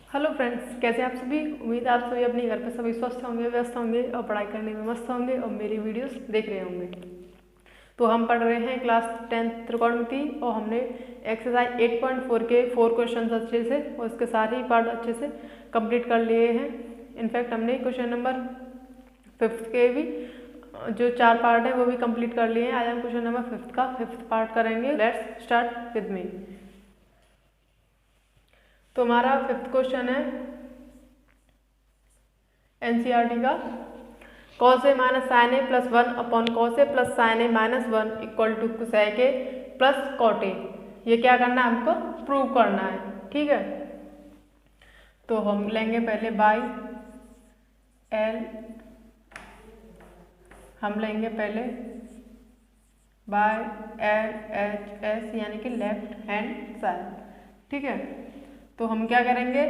Hello friends, कैसे हैं आप सभी। उम्मीद है आप सभी अपने घर पे सभी स्वस्थ होंगे, व्यस्त होंगे और पढ़ाई करने में मस्त होंगे और मेरी वीडियोस देख रहे होंगे। तो हम पढ़ रहे हैं क्लास 10 त्रिकोणमिति और हमने एक्सरसाइज 8.4 के 4 क्वेश्चन अच्छे से और इसके सारे ही पार्ट अच्छे से कंप्लीट कर लिए हैं। इनफैक्ट हमने क्वेश्चन नंबर 5 के भी जो 4 पार्ट हैं वो भी कंप्लीट कर लिए हैं। आज हम क्वेश्चन नंबर 5 का 5th पार्ट करेंगे। Let's start with me. तो हमारा 5th क्वेश्चन है एनसीईआरटी का, cos A minus sine A plus 1 upon cos A plus sine A minus 1 equal to cosec A plus cot A. ये क्या करना है, हमको प्रूव करना है। ठीक है, तो हम लेंगे पहले बाई एल, हम लेंगे पहले बाय एल एच एस यानी कि लेफ्ट हैंड साइड। ठीक है, तो हम क्या करेंगे,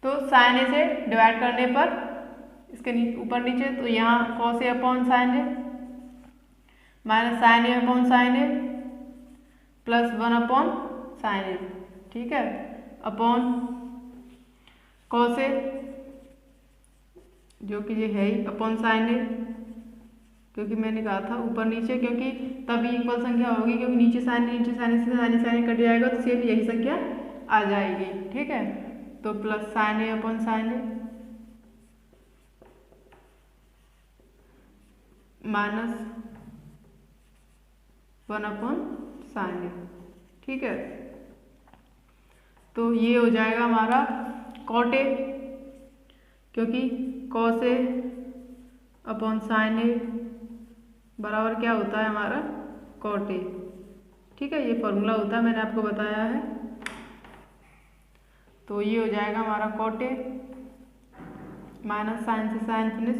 तो साइन ए से डिवाइड करने पर इसके ऊपर नीचे, तो यहाँ cos A upon sine A minus sine A upon sine A plus 1 upon sine ए। ठीक है, अपॉन कॉस ए जो कि ये है ही अपॉन साइन ए, क्योंकि मैंने कहा था ऊपर नीचे, क्योंकि तभी इक्वल संख्या होगी, क्योंकि नीचे साइन से साइन कट जाएगा तो सेम यही संख्या आ जाएगी। ठीक है, तो plus sine A upon sine A minus 1 upon sine ए। ठीक है, तो ये हो जाएगा हमारा कॉट ए, क्योंकि कॉस ए अपॉन साइन ए बराबर क्या होता है हमारा कॉट ए। ठीक है, ये फॉर्मूला होता है, मैंने आपको बताया है। तो ये हो जाएगा हमारा कॉट ए माइनस साइन से sine finish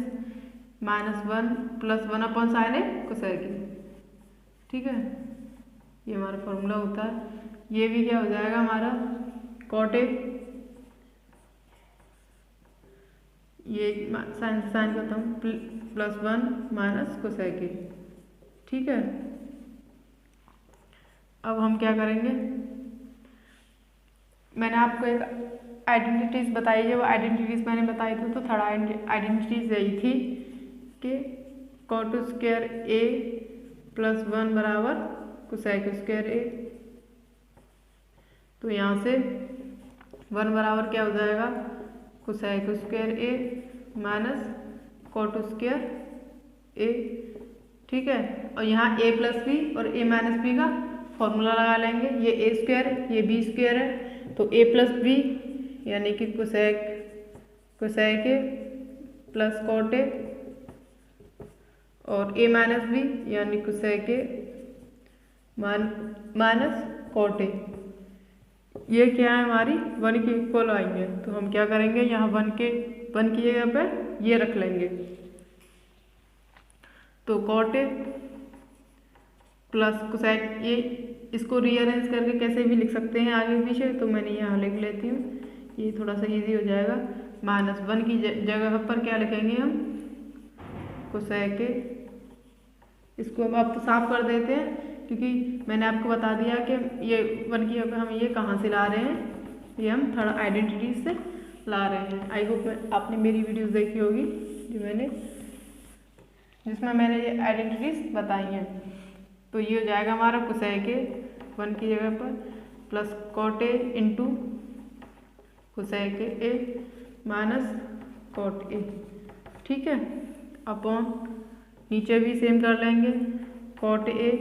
minus 1 plus 1 upon sine A cosec A. ठीक है, ये हमारा फॉर्मूला होता है। ये भी क्या हो जाएगा हमारा कॉट ए, ये साइन से साइन करता हूँ प्लस 1 माइनस कोसेक ए। ठीक है, अब हम क्या करेंगे, मैंने आपको एक आइडेंटिटीज बताई है, वो आइडेंटिटीज मैंने बताई थी। तो थर्ड आइडेंटिटीज यही थी कि कॉट स्क्वायर ए प्लस 1 बराबर कोसेक स्क्वायर ए। तो यहाँ से 1 बराबर क्या हो जाएगा cosec square A minus cot square A. ठीक है, और यहाँ ए प्लस बी और ए माइनस बी का फॉर्मूला लगा लेंगे। ये ए स्क्वायर ये बी स्क्वायर है, तो ए प्लस बी यानी कि cosec A plus cot A, और ए माइनस बी यानी cosec A minus cot A. ये क्या है हमारी 1 के इक्वल आएंगे। तो हम क्या करेंगे, यहाँ 1 की जगह पे ये रख लेंगे। तो cot A plus cosec A, इसको रीअरेंज करके कैसे भी लिख सकते हैं आगे पीछे, तो मैंने यहाँ लिख लेती हूँ, ये थोड़ा सा इजी हो जाएगा। माइनस 1 की जगह पर क्या लिखेंगे हम कोसेक ए। इसको हम अब साफ कर देते हैं, क्योंकि मैंने आपको बता दिया कि ये 1 की जगह हम ये कहाँ से ला रहे हैं, ये हम थर्ड आइडेंटिटी से ला रहे हैं। आई होप आपने मेरी वीडियोस देखी होगी जिसमें मैंने ये आइडेंटिटीज बताई हैं। तो ये हो जाएगा हमारा कोसेक ए 1 की जगह पर plus cot A into cosec A minus cot A. ठीक है, अपॉन नीचे भी सेम कर लेंगे, cot A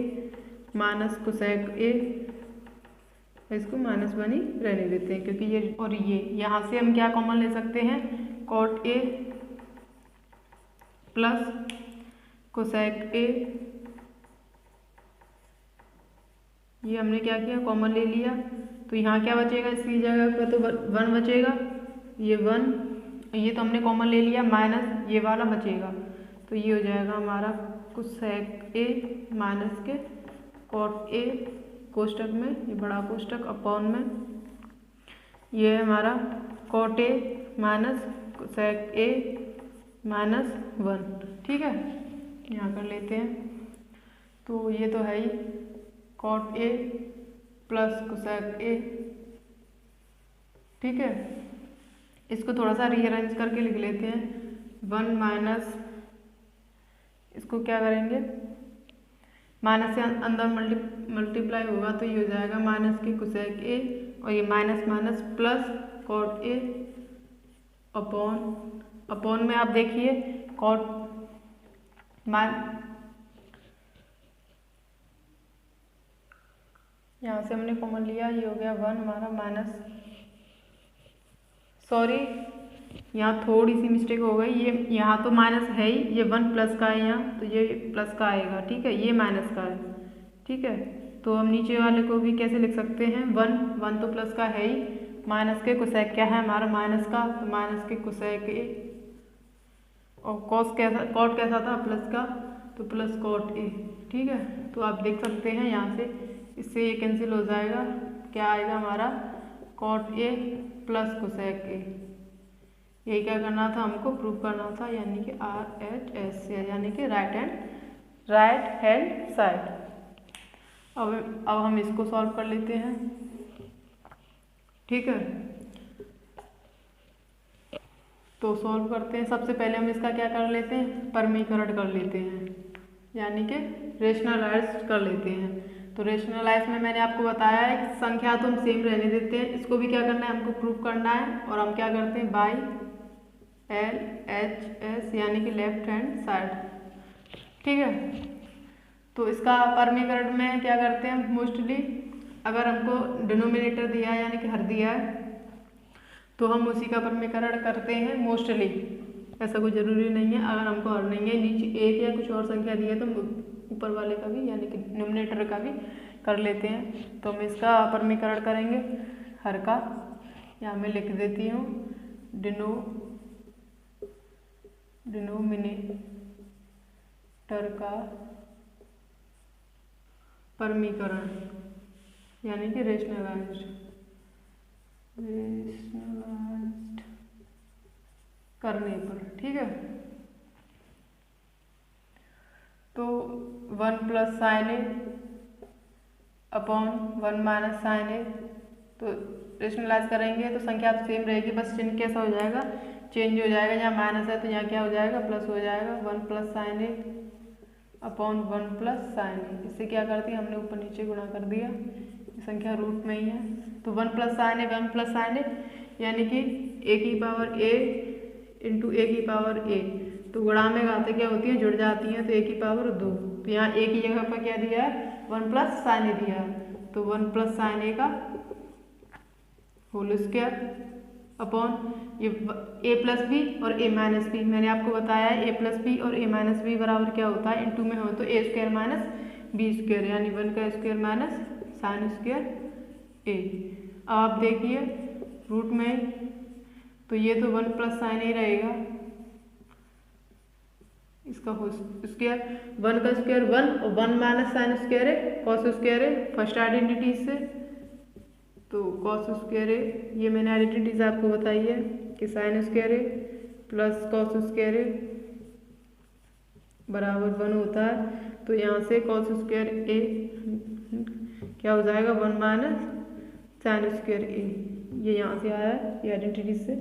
minus cosec A, इसको माइनस 1 ही रहने देते हैं, क्योंकि ये और ये यहाँ से हम क्या कॉमन ले सकते हैं, cot A plus cosec A. ये हमने क्या किया, कॉमन ले लिया। तो यहाँ क्या बचेगा, इसकी जगह पर तो 1 बचेगा, ये 1, ये तो हमने कॉमन ले लिया, माइनस ये वाला बचेगा। तो ये हो जाएगा हमारा कोसेक ए माइनस के कॉट ए कोष्टक में, ये बड़ा कोष्टक अपॉन में, ये है हमारा cot A minus cosec A minus 1। ठीक है, यहाँ कर लेते हैं। तो ये तो है ही cot A plus cosec A ठीक है, इसको थोड़ा सा रीअरेंज करके लिख लेते हैं। 1 माइनस, इसको क्या करेंगे, माइनस से अंदर मल्टीप्लाई होगा तो ये हो जाएगा माइनस के कोसेक ए, और ये minus minus plus cot A upon में आप देखिए कॉट यहाँ से हमने कॉमन लिया, ये हो गया 1 हमारा माइनस, सॉरी यहाँ थोड़ी सी मिस्टेक हो गई, ये यहाँ तो माइनस है ही, ये 1 प्लस का है यहाँ, तो ये प्लस का आएगा, ठीक है, ये माइनस का है, ठीक है। तो हम नीचे वाले को भी कैसे लिख सकते हैं, 1 तो प्लस का है ही, माइनस के कोसेक क्या है हमारा माइनस का, तो माइनस के कोसेक ए, और कॉट कैसा था प्लस का, तो प्लस कॉट ए, ठीक है। तो आप देख सकते हैं यहाँ से, इससे ये कैंसिल हो जाएगा, क्या आएगा हमारा cot A plus cosec A. यही क्या करना था हमको, प्रूव करना था, यानी कि RHS, यानी कि राइट हैंड साइड। अब हम इसको सॉल्व कर लेते हैं, ठीक है। तो सॉल्व करते हैं, सबसे पहले हम इसका क्या कर लेते हैं, परमीकरण कर लेते हैं, यानी कि रेशनलाइज कर लेते हैं। तो रेशनलाइज में मैंने आपको बताया है कि संख्या तो हम सेम रहने देते हैं, इसको भी क्या करना है हमको प्रूव करना है, और हम क्या करते हैं बाई LHS, यानी कि लेफ्ट हैंड साइड, ठीक है। तो इसका परमीकरण में क्या करते हैं मोस्टली, अगर हमको डिनोमिनेटर दिया है यानी कि हर दिया है, तो हम उसी का परमीकरण करते हैं मोस्टली, ऐसा कोई ज़रूरी नहीं है। अगर हमको हर नहीं है, नीचे एक या कुछ और संख्या दी है, तो ऊपर वाले का भी यानी कि डिनोमिनेटर का भी कर लेते हैं। तो हम इसका परमीकरण करेंगे हर का, यहाँ मैं लिख देती हूँ डिनोमिनेटर का परमीकरण, यानी कि रेशनलाइज्ड करने पर, ठीक है। तो 1 प्लस साइन ए अपॉन 1 माइनस साइन ए, तो रेशनलाइज करेंगे तो संख्या तो सेम रहेगी, बस चिन्ह कैसा हो जाएगा, चेंज हो जाएगा, यहाँ माइनस है तो यहाँ क्या हो जाएगा प्लस हो जाएगा, 1 प्लस साइन ए अपॉन 1 प्लस साइन ए। इससे क्या करती है हमने ऊपर नीचे गुणा कर दिया, संख्या रूट में ही है, तो 1 प्लस साइन ए 1 प्लस साइन ए, यानी कि ए की पावर ए इंटू ए की पावर ए, तो गुणा में घातें क्या होती हैं जुड़ जाती हैं, तो ए की पावर 2, तो यहाँ ए की जगह पर क्या दिया है 1 प्लस साइन ए दिया है, तो 1 प्लस साइन ए का होल स्क्वायर अपॉन ये ए प्लस बी और ए माइनस बी, मैंने आपको बताया है ए प्लस बी और ए माइनस बी बराबर क्या होता है, इनटू में हो तो ए स्क्वायर माइनस बी स्क्वायर, यानी 1 का स्क्वायर माइनस साइन स्क्वायर ए। अब आप देखिए रूट में, तो ये तो 1 प्लस साइन ए रहेगा, इसका हो स्क्वायर 1 का स्क्वायर 1 और 1 माइनस साइन स्क्वायर है कॉस स्क्वायर है, फर्स्ट आइडेंटिटी से, तो कॉस स्क्वायर है, ये मैंने आइडेंटिटीज आपको बताई है कि साइन स्क्वायर है प्लस कॉस स्क्वायर है बराबर 1 होता है, तो यहाँ से कॉस स्क्वायर ए क्या हो जाएगा 1 माइनस साइन स्क्वायर ए, ये यहाँ से आया है, ये आइडेंटिटी से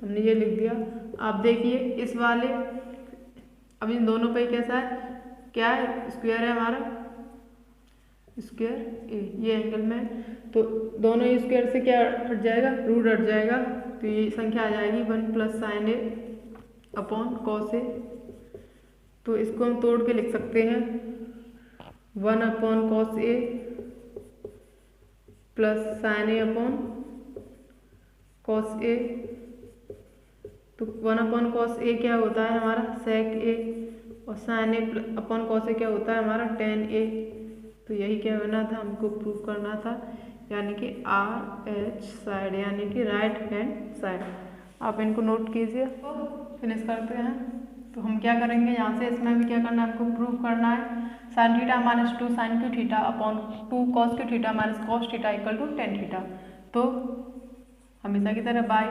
हमने ये लिख दिया। आप देखिए इस वाले, अब इन दोनों पे कैसा है, क्या है स्क्वायर है हमारा स्क्वायर ए, ये एंगल में, तो दोनों स्क्वायर से क्या हट जाएगा रूट हट जाएगा, तो ये संख्या आ जाएगी 1 प्लस साइन ए अपॉन कॉस ए। तो इसको हम तोड़ के लिख सकते हैं 1 upon cos A plus sine A upon cos ए, तो 1 अपॉन कॉस ए क्या होता है हमारा सेक ए, और साइन ए अपॉन कॉस ए क्या होता है हमारा टेन ए। तो यही क्या करना था हमको प्रूव करना था, यानी कि RH साइड, यानी कि राइट हैंड साइड। आप इनको नोट कीजिए, फिनिश करते हैं। तो हम क्या करेंगे यहाँ से, इसमें भी क्या करना है हमको प्रूव करना है sine theta minus 2 sine cube theta upon 2 cos cube theta minus cos theta equal to tan theta. तो हमेशा की तरह बाई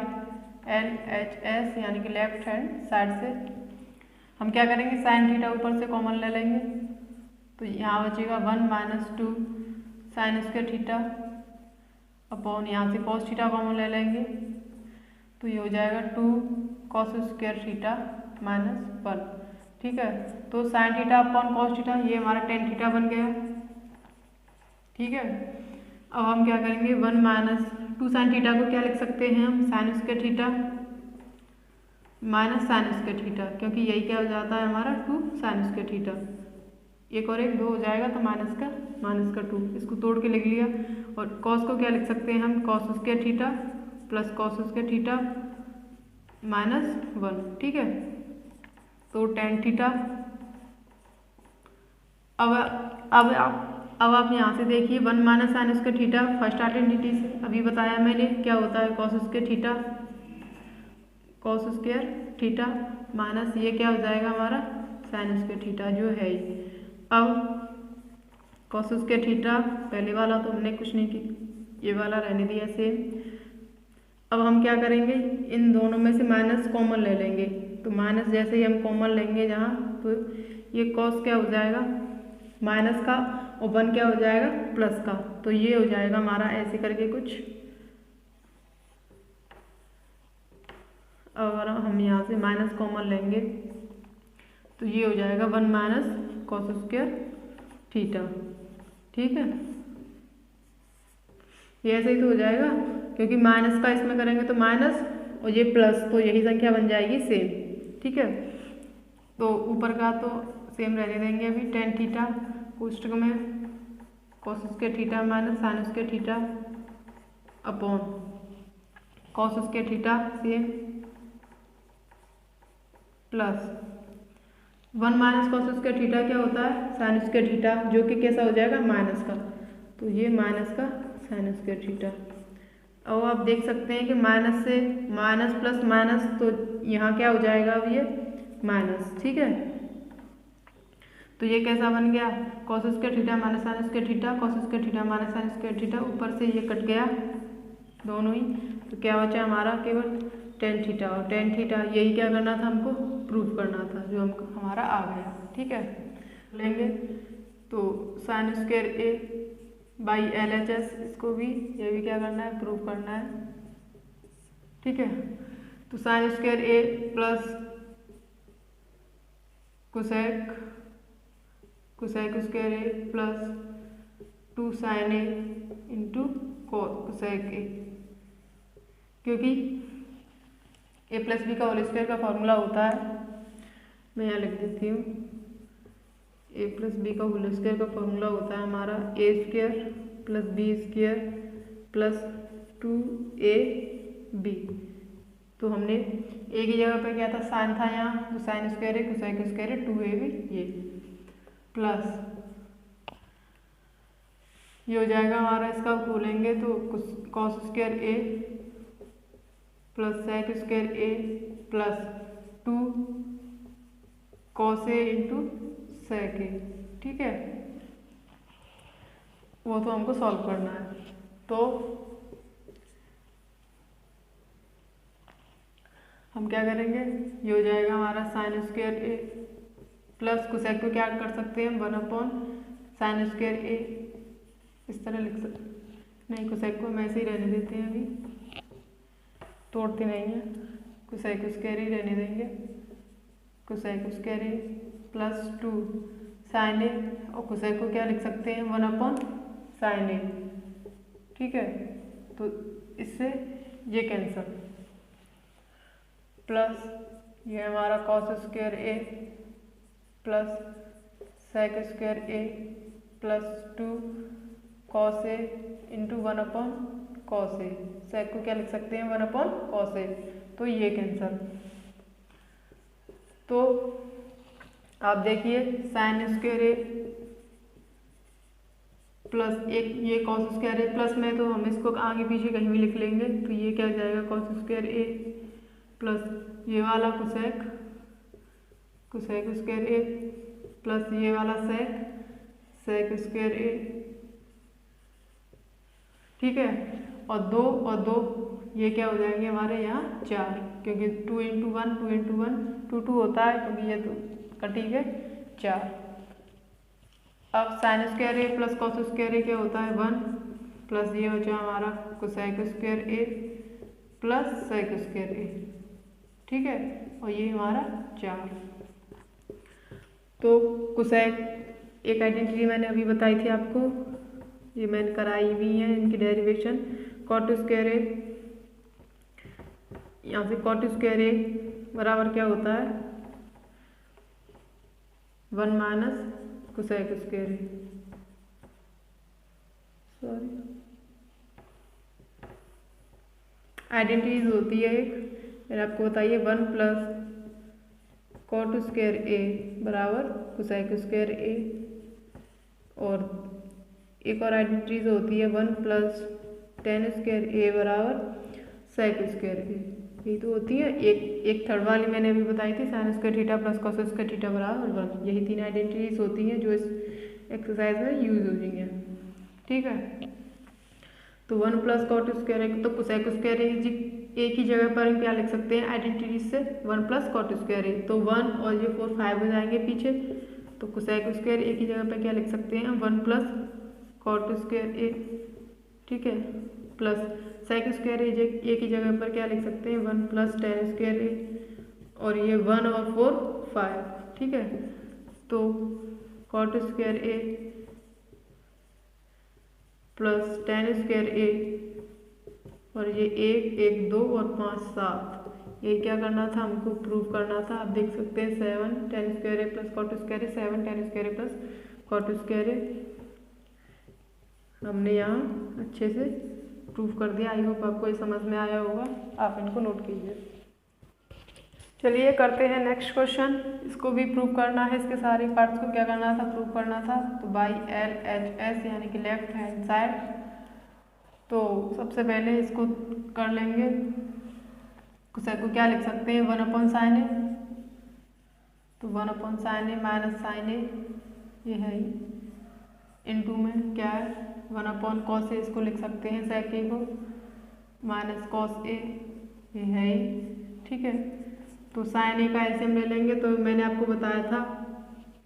LHS, यानी कि लेफ्ट हैंड साइड से हम क्या करेंगे साइन थीटा ऊपर से कॉमन ले लेंगे, तो यहाँ बचेगा 1 minus 2 sine square theta upon यहाँ से कॉस थीटा कॉमन ले लेंगे तो ये हो जाएगा 2 कॉस स्क्वायर थीटा माइनस 1। ठीक है, तो sine theta upon cos theta ये हमारा टेन थीटा बन गया। ठीक है, अब हम क्या करेंगे 1 माइनस 2 साइन थीटा को क्या लिख सकते हैं हम sine square theta minus sine square theta, क्योंकि यही क्या हो जाता है हमारा 2 साइन स्क्वायर थीटा। एक और एक 2 हो जाएगा तो माइनस का 2, इसको तोड़ के लिख लिया। और कॉस को क्या लिख सकते हैं हम cos square theta plus cos square theta minus 1। ठीक है, तो टेन थीटा। अब आप यहाँ से देखिए 1 minus sine square theta first identity से अभी बताया मैंने क्या होता है कॉस स्क्वायर थीटा माइनस ये क्या हो जाएगा हमारा साइन स्क्वायर थीटा जो है। अब कॉस स्क्वायर थीटा पहले वाला तो हमने कुछ नहीं की, ये वाला रहने दिया सेम। अब हम क्या करेंगे इन दोनों में से माइनस कॉमन ले लेंगे, तो माइनस जैसे ही हम कॉमन लेंगे जहाँ तो ये कॉस क्या हो जाएगा माइनस का और 1 क्या हो जाएगा प्लस का, तो ये हो जाएगा हमारा ऐसे करके कुछ। अगर हम यहाँ से माइनस कॉमन लेंगे तो ये हो जाएगा 1 माइनस कॉस स्क्वायर थीटा। ठीक है, ये ऐसे ही तो हो जाएगा क्योंकि माइनस का इसमें करेंगे तो माइनस और ये प्लस, तो यही संख्या बन जाएगी सेम। ठीक है, तो ऊपर का तो सेम रहने देंगे अभी टेन थीटा कोष्टक में cos square theta minus sine square theta upon cos square theta same plus 1 minus cos square theta क्या होता है साइन स्क्वायर थीटा, जो कि कैसा हो जाएगा माइनस का, तो ये माइनस का साइन स्क्वायर थीटा। अब आप देख सकते हैं कि माइनस से माइनस प्लस माइनस, तो यहाँ क्या हो जाएगा अब ये माइनस। ठीक है, तो ये कैसा बन गया cos square theta minus sine square theta, cos square theta minus sine square theta, ऊपर से ये कट गया दोनों ही, तो क्या बचा हमारा केवल टेन थीटा। और टेन थीटा यही क्या करना था हमको प्रूफ करना था, जो हमको हमारा आ गया। ठीक है, लेंगे तो sine square A by LHS, इसको भी ये भी क्या करना है प्रूफ करना है। ठीक है, तो sine square A plus cosec square A plus 2 sine A into cosec A, क्योंकि ए प्लस बी का होल स्क्वायर का फॉर्मूला होता है, मैं यहाँ लिख देती हूँ ए प्लस बी का होल स्क्वायर का फॉर्मूला होता है हमारा A square plus B square plus 2ab। तो हमने ए की जगह पे क्या था साइन था यहाँ, तो साइन स्क्वायर है कोसेक स्क्वायर है 2ab ये प्लस ये हो जाएगा हमारा, इसका खोलेंगे तो cos square A plus sec square A plus 2 cos A into sec ए। ठीक है, वो तो हमको सॉल्व करना है, तो हम क्या करेंगे ये हो जाएगा हमारा sign square A plus cosec को क्या कर सकते हैं हम 1 अपॉन साइन स्क्वायर ए, इस तरह लिख सकते नहीं, कोसेक को हम ऐसे ही रहने देते हैं, अभी तोड़ते नहीं है, कोसेक स्क्वायर ही रहने देंगे, cosec square A plus 2 sine ए, और कोसेक को क्या लिख सकते हैं 1 अपॉन साइन ए। ठीक है, तो इससे ये कैंसल प्लस ये हमारा cos square A plus sec square A plus 2 cos A into 1 upon cos ए, सेक को क्या लिख सकते हैं 1 अपॉन कॉस ए, तो ये कैंसल। तो आप देखिए साइन स्क्वायर ए प्लस एक ये कॉस स्क्वायर ए प्लस में, तो हम इसको आगे पीछे कहीं भी लिख लेंगे, तो ये क्या हो जाएगा कॉस स्क्वायर ए प्लस ये वाला कोसेक स्क्वायर ए प्लस ये वाला सेक स्क्वायर ए। ठीक है, और दो ये क्या हो जाएंगे हमारे यहाँ 4, क्योंकि 2 इंटू 1 2 होता है, क्योंकि ये तो कटी है 4। अब sign square A plus cos square ए क्या होता है 1 प्लस ये बचा हमारा cosec square A plus sec square A, ठीक है, और ये हमारा 4। तो कोसेक एक आइडेंटिटी मैंने अभी बताई थी आपको, ये मैंने कराई भी है इनकी डेरिवेशन। कॉट स्क्वायर ए, यहाँ से कॉट स्क्वायर ए बराबर क्या होता है 1 माइनस कोसेक स्क्वायर ए, सॉरी आइडेंटिटीज होती है एक, मैंने आपको बताइए 1 प्लस कॉट स्क्वायर ए बराबर कोसेक स्क्वायर ए, और एक और आइडेंटिटीज होती है 1 प्लस टेन स्क्वायर ए बराबर सेक स्क्वायर ए, यही तो होती है। एक थर्ड वाली मैंने अभी बताई थी sine square theta plus cos square theta बराबर 1, यही 3 आइडेंटिटीज होती हैं जो इस एक्सरसाइज में यूज हो रही हैं, ठीक है। तो 1 प्लस कॉट स्क्वायर ए, तो कोसेक स्क्वायर ए की जगह पर हम क्या लिख सकते हैं आइडेंटिटीज से 1 प्लस कॉट स्क्वायर ए, तो 1 और ये 4 5 हो जाएंगे पीछे, तो कोसेक स्क्वायर ए की जगह पर क्या लिख सकते हैं 1 प्लस कॉट स्क्वायर ए, ठीक है, प्लस सेक स्क्वायर ए की जगह पर क्या लिख सकते हैं 1 प्लस टेन स्क्वायर ए, और ये 1 और 4 5, ठीक है। तो cot square A plus tan square ए, और ये 1 1 2 और 5 7, ये क्या करना था हमको प्रूव करना था। आप देख सकते हैं 7 ten square A plus cot square A, 7 ten square A plus cot square ए, हमने यहाँ अच्छे से प्रूव कर दिया। आई होप आपको ये समझ में आया होगा, आप इनको नोट कीजिए। चलिए करते हैं नेक्स्ट क्वेश्चन, इसको भी प्रूव करना है, इसके सारे पार्ट्स को क्या करना था प्रूव करना था। तो बाई एल एच एस यानी कि लेफ्ट हैंड साइड, तो सबसे पहले इसको कर लेंगे, कोसेक को क्या लिख सकते हैं 1 अपॉन साइन ए, तो 1 upon sine A minus sine ए, ये है इनटू में क्या है 1 अपॉन कॉस ए, इसको लिख सकते हैं सेक ए को माइनस कॉस ए, ये है ही, ठीक है। तो साइन ए का एलसीएम ले लेंगे, तो मैंने आपको बताया था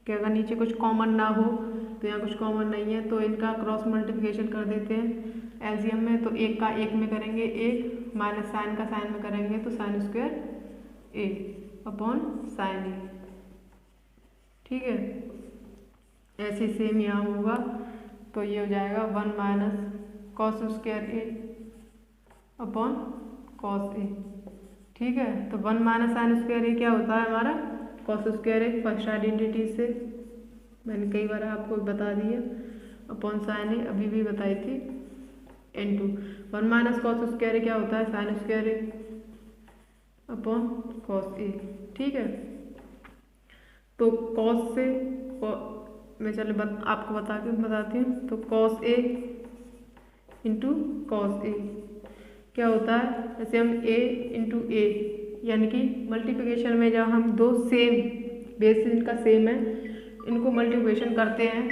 कि अगर नीचे कुछ कॉमन ना हो, तो यहाँ कुछ कॉमन नहीं है तो इनका क्रॉस मल्टीप्लिकेशन कर देते हैं एलसीएम में, तो एक का एक में करेंगे एक, माइनस साइन का साइन में करेंगे तो sine square A upon sine ए, ठीक है। ऐसे सेम यहाँ होगा, तो ये हो जाएगा 1 minus cos square A upon cos ए, ठीक है। तो 1 माइनस साइन स्क्वायर ए क्या होता है हमारा कॉस स्क्वायर ए, फर्स्ट आइडेंटिटी से मैंने कई बार आपको बता दिया, अपॉन साइन ए अभी भी बताई थी, इनटू 1 माइनस कॉस स्क्वायर ए क्या होता है sign square A upon cos ए, ठीक है। तो कॉस से मैं चलो आपको बताती हूँ, तो cos A into cos A क्या होता है, जैसे हम a इंटू ए यानी कि मल्टीप्लिकेशन में जब हम दो सेम बेस इनका सेम है इनको मल्टीप्लिकेशन करते हैं,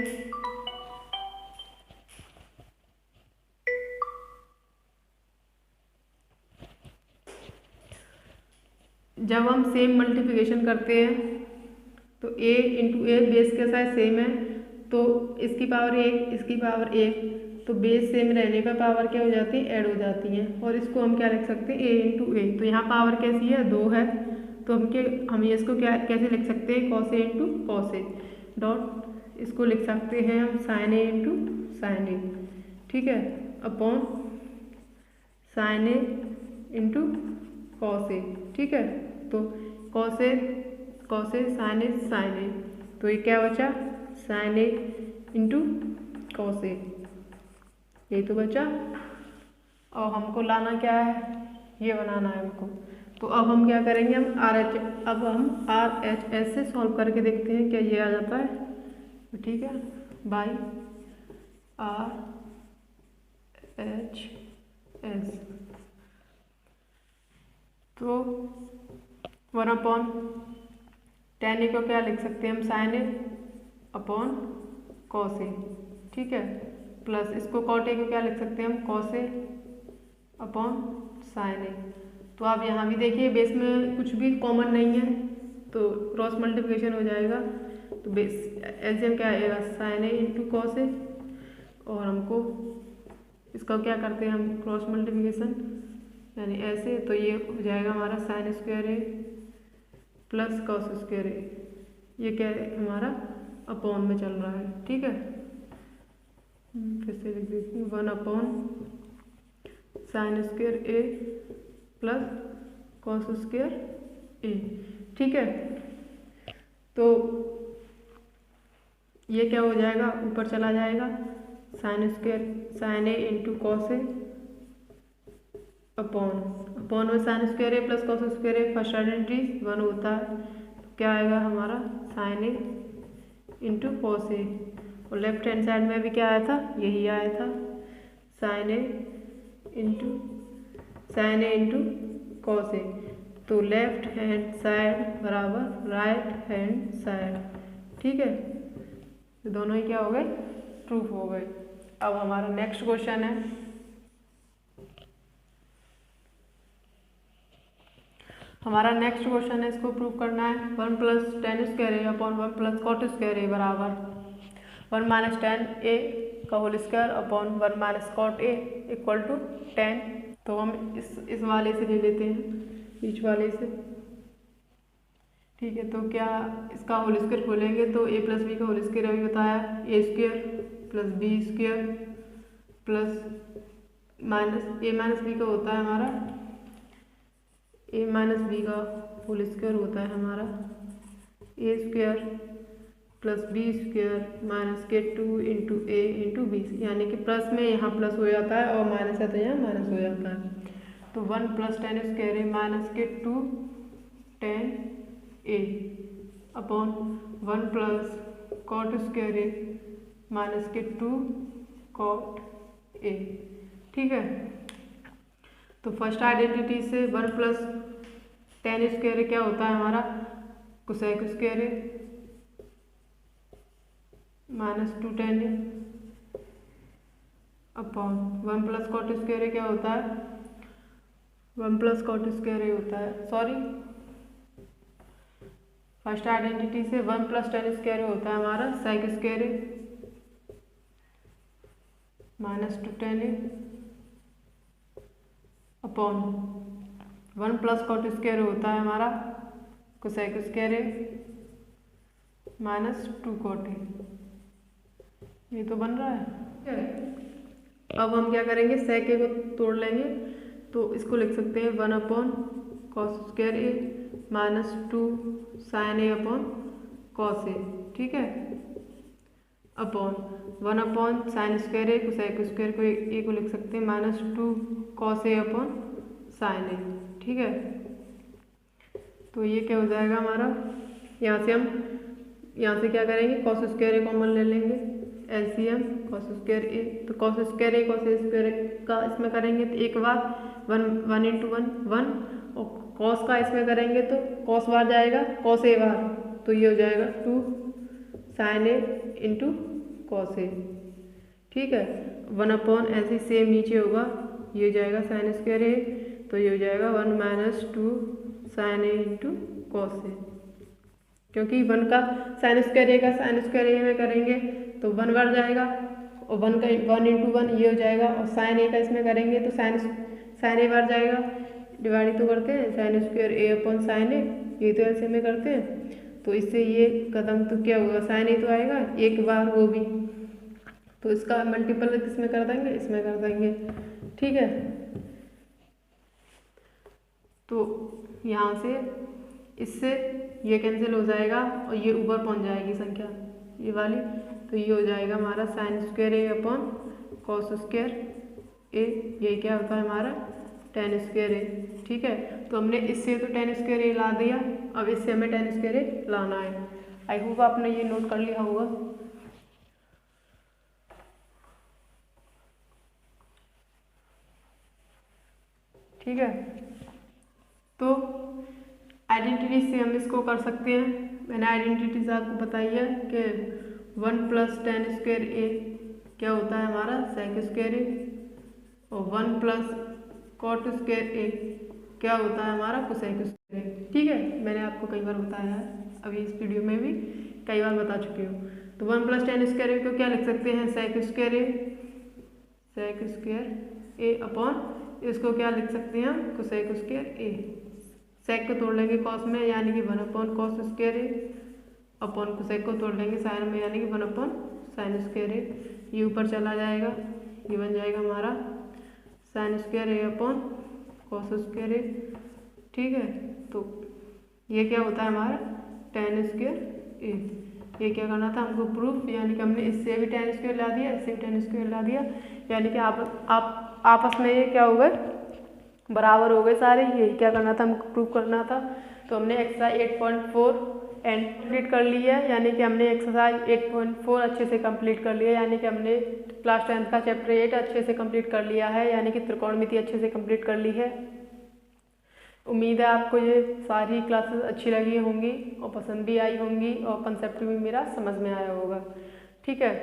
जब हम सेम मल्टीप्लिकेशन करते हैं तो a इंटू ए बेस के साथ सेम है, तो इसकी पावर 1 इसकी पावर 1, तो बेस सेम रहने पर पावर क्या हो जाती है ऐड हो जाती है, और इसको हम क्या लिख सकते हैं a इंटू ए, तो यहाँ पावर कैसी है 2 है, तो हम इसको क्या कैसे लिख सकते हैं cos A into cos A dot, इसको लिख सकते हैं हम साइन ए इंटू साइन ए, ठीक है, upon sine A into cos A, ठीक है। तो कॉस ए साइन ए, तो ये क्या बचा sign A into cos A, यही तो बचा। और हमको लाना क्या है ये बनाना है हमको, तो अब हम क्या करेंगे हम आर एच एस से सॉल्व करके देखते हैं क्या ये आ जाता है, ठीक है। बाई आर एच एस, तो 1 अपॉन टेन ए को क्या लिख सकते हैं हम साइन ए अपॉन कॉस ए, ठीक है, प्लस इसको कॉट ए को क्या लिख सकते हैं हम कॉस ए अपॉन साइन ए। तो आप यहाँ भी देखिए बेस में कुछ भी कॉमन नहीं है तो क्रॉस मल्टीप्लिकेशन हो जाएगा, तो बेस एलसीएम क्या आएगा sign A into cos A, और हमको इसका क्या करते हैं हम क्रॉस मल्टीप्लिकेशन, यानी ऐसे, तो ये हो जाएगा हमारा sign square A plus cos square ए, ये क्या है हमारा अपॉन में चल रहा है, ठीक है। फिर से लिख देती हूँ 1 upon sign square A plus cos square A, ठीक है। तो ये क्या हो जाएगा, ऊपर चला जाएगा sine square sine A into cos A upon में sign square A plus cos square A, first identity 1 होता है, तो क्या आएगा हमारा sign A into cos A, और लेफ्ट हैंड साइड में भी क्या आया था, यही आया था sign A into cos A, तो लेफ्ट हैंड साइड बराबर राइट हैंड साइड, ठीक है। तो दोनों ही क्या हो गए, प्रूफ हो गए। अब हमारा नेक्स्ट क्वेश्चन है, इसको प्रूव करना है 1 plus tan square A upon 1 plus cot square A बराबर 1 माइनस टेन ए का whole square upon 1 minus cot A equal to 10। तो हम इस वाले से ले लेते हैं, बीच वाले से, ठीक है। तो क्या इसका होल स्क्वायर खोलेंगे तो ए प्लस बी का होल स्क्वायर अभी बताया, A square plus B square plus minus A minus B का होता है हमारा, ए माइनस बी का होल स्क्वायर होता है हमारा A square plus B square minus के 2 इंटू ए इंटू बी, यानी कि प्लस में यहाँ प्लस हो जाता है और माइनस है तो यहाँ माइनस हो जाता है। तो 1 plus tan square A minus के 2 10 ए upon 1 plus cot square A minus के 2 कॉट ए, ठीक है। तो फर्स्ट आइडेंटिटी से 1 प्लस टेन स्क्वायर क्या होता है हमारा cosec square A minus 2 tan A upon 1 plus cot square क्या होता है 1 प्लस कॉट स्क्वायर ए होता है, सॉरी फर्स्ट आइडेंटिटी से 1 प्लस टेन स्क्वायर होता है हमारा sec square A minus 2 tan A upon 1 plus cot square होता है हमारा cosec square A minus 2 cot A, ये तो बन रहा है। अब हम क्या करेंगे, सेक ए को तोड़ लेंगे, तो इसको लिख सकते हैं 1 upon cos square A minus 2 sine A upon cos ए, ठीक है, अपॉन 1 अपॉन साइन स्क्वायर ए कोसेक स्क्वायर को ए को लिख सकते हैं minus 2 cos A upon sine ए, ठीक है। तो ये क्या हो जाएगा हमारा, यहाँ से क्या करेंगे कॉस स्क्वायर ए कॉमन ले लेंगे, एलसीएम कॉस स्क्वायर ए, तो कॉस स्क्वायर ए कॉस स्क्वायर का इसमें करेंगे तो एक बार 1 इंटू 1 और कॉस का इसमें करेंगे तो कॉस बार जाएगा कॉस ए बार, तो ये हो जाएगा 2 sine A into cos A, ठीक है। 1 अपॉन ऐसे सेम नीचे होगा, ये हो जाएगा साइन स्क्वायर ए, तो ये हो जाएगा 1 minus 2 sine A into cos A, क्योंकि 1 का साइन स्क्वायर ए का साइन स्क्वायर ए में करेंगे तो 1 बार जाएगा और 1 का 1 इंटू 1 ये हो जाएगा, और साइन ए का इसमें करेंगे तो साइन ए बार जाएगा, डिवाइड तो करते हैं sign square A upon sine ए, ये तो ऐसे में करते हैं, तो इससे ये कदम तो क्या होगा साइन ए तो आएगा एक बार वो भी, तो इसका मल्टीपल किसमें कर देंगे, इसमें कर देंगे, ठीक है। तो यहाँ से इससे ये कैंसिल हो जाएगा और ये ऊपर पहुँच जाएगी संख्या ये वाली, तो ये हो जाएगा हमारा sign square A upon cos square ए, ये क्या होता है हमारा टेन स्क्वायर ए, ठीक है। तो हमने इससे तो टेन स्क्वायर ए ला दिया, अब इससे हमें टेन स्क्वायर ए लाना है। आई होप आपने ये नोट कर लिया होगा। ठीक है, तो आइडेंटिटी से हम इसको कर सकते हैं। मैंने आइडेंटिटीज आपको बताई है कि 1 प्लस टेन स्क्वायर ए क्या होता है हमारा सेक स्क्वायर ए, और 1 प्लस कॉट स्क्वायर ए क्या होता है हमारा कोसेक स्क्वायर ए। ठीक है, मैंने आपको कई बार बताया है, अभी इस वीडियो में भी कई बार बता चुकी हूँ। तो 1 प्लस टेन स्क्वायर ए को क्या लिख सकते हैं सेक square A, sec square A upon, इसको क्या लिख सकते हैं हम, कोसेक स्क्वायर ए। सेक को तोड़ लेंगे कॉस में यानी कि 1 upon cos square A upon cosec को तोड़ लेंगे साइन में यानी कि 1 अपॉन साइन स्क्वायर ए। ये ऊपर चला जाएगा, ये बन जाएगा हमारा sign square A upon cos square A. ठीक है, तो ये क्या होता है हमारा tan स्क्वायर ए। ये क्या करना था हमको प्रूफ, यानी कि हमने इससे भी tan स्क्वायर ला दिया, इससे भी tan स्क्वायर ला दिया, यानी कि आप आपस में ये क्या हो गए, बराबर हो गए सारे। यही क्या करना था हमको प्रूफ करना था। तो हमने एक्सरसाइज 8.4 एंड कंप्लीट कर लिया है, यानी कि हमने एक्सरसाइज 8.4 अच्छे से कंप्लीट कर लिया, यानी कि हमने क्लास 10th का चैप्टर 8 अच्छे से कंप्लीट कर लिया है, यानी कि त्रिकोणमिति अच्छे से कंप्लीट कर ली है। उम्मीद है आपको ये सारी क्लासेस अच्छी लगी होंगी और पसंद भी आई होंगी और कंसेप्ट भी मेरा समझ में आया होगा। ठीक है,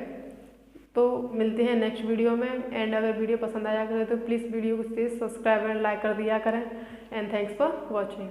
तो मिलते हैं नेक्स्ट वीडियो में। एंड अगर वीडियो पसंद आया करे तो प्लीज़ वीडियो को सब्सक्राइब एंड लाइक कर दिया करें। And thanks for watching.